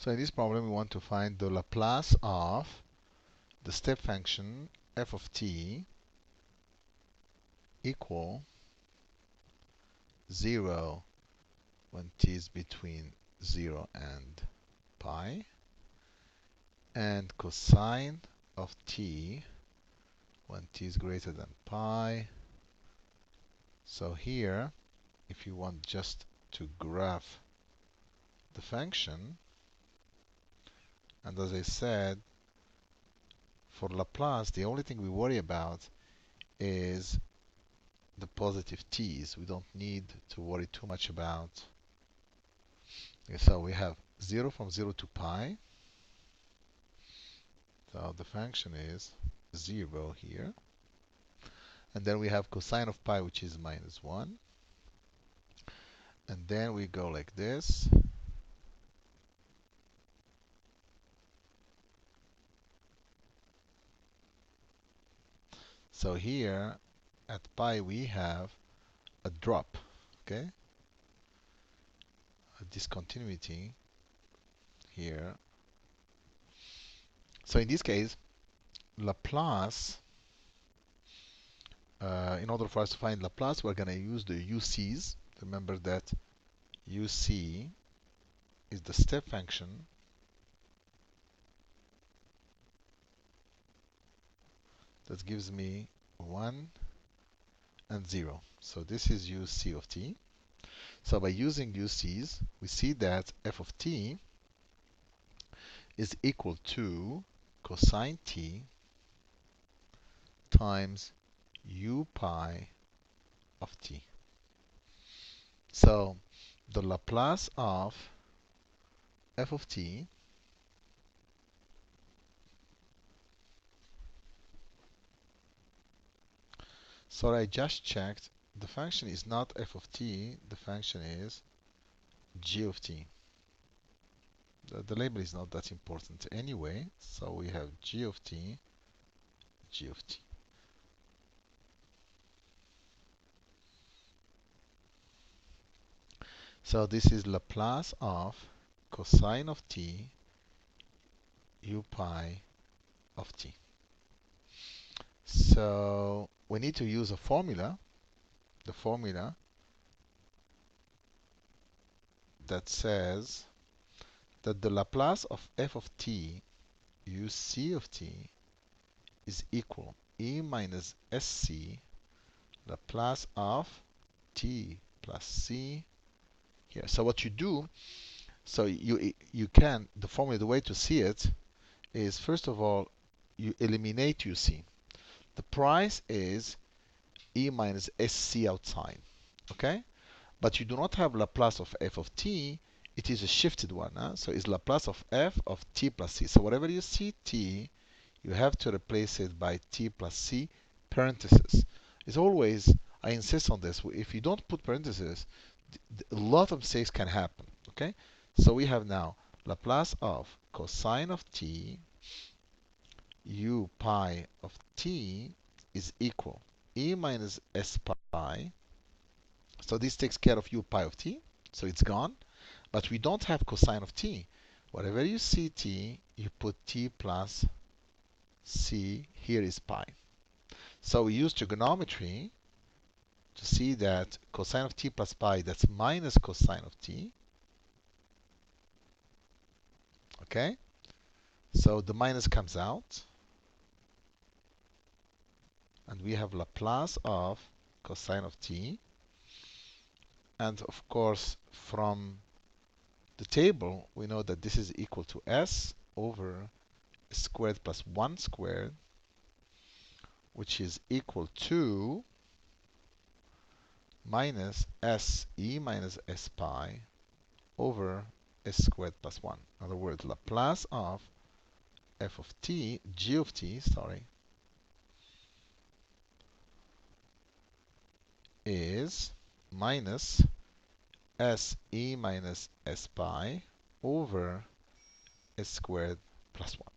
So in this problem, we want to find the Laplace of the step function f of t equal 0 when t is between 0 and pi, and cosine of t when t is greater than pi. So here, if you want just to graph the function, and as I said, for Laplace, the only thing we worry about is the positive t's. We don't need to worry too much about. Okay, so we have 0 from 0 to pi. So the function is 0 here. And then we have cosine of pi, which is -1. And then we go like this. So here at pi we have a drop, okay? A discontinuity here. So in this case, Laplace, in order for us to find Laplace, we're going to use the UCs. Remember that UC is the step function that gives me 1 and 0. So this is UC of t. So by using UCs, we see that f of t is equal to cosine t times u pi of t. So the Laplace of f of t so I just checked, the function is not f of t, the function is g of t. The label is not that important anyway, so we have g of t, g of t. So this is Laplace of cosine of t u pi of t. So we need to use a formula, the formula that says that the Laplace of f of t uc of t is equal e minus sc Laplace of t plus c here. So what you do, so you can, the formula, the way to see it is, first of all, you eliminate UC. The price is e minus sc outside, okay? But you do not have Laplace of f of t, it is a shifted one, huh? So it's Laplace of f of t plus c. So whatever you see t, you have to replace it by t plus c parentheses. It's always, I insist on this, if you don't put parentheses, a lot of mistakes can happen, okay? So we have now Laplace of cosine of t u pi of t is equal e minus s pi. So this takes care of u pi of t, so it's gone. But we don't have cosine of t. Whatever you see t, you put t plus c, here is pi. So we use trigonometry to see that cosine of t plus pi, that's minus cosine of t. Okay? So the minus comes out. And we have Laplace of cosine of t. And of course, from the table, we know that this is equal to s over squared plus 1 squared, which is equal to minus s e minus s pi over s squared plus 1. In other words, Laplace of f of t, g of t, sorry, is minus s e minus s pi over s squared plus 1.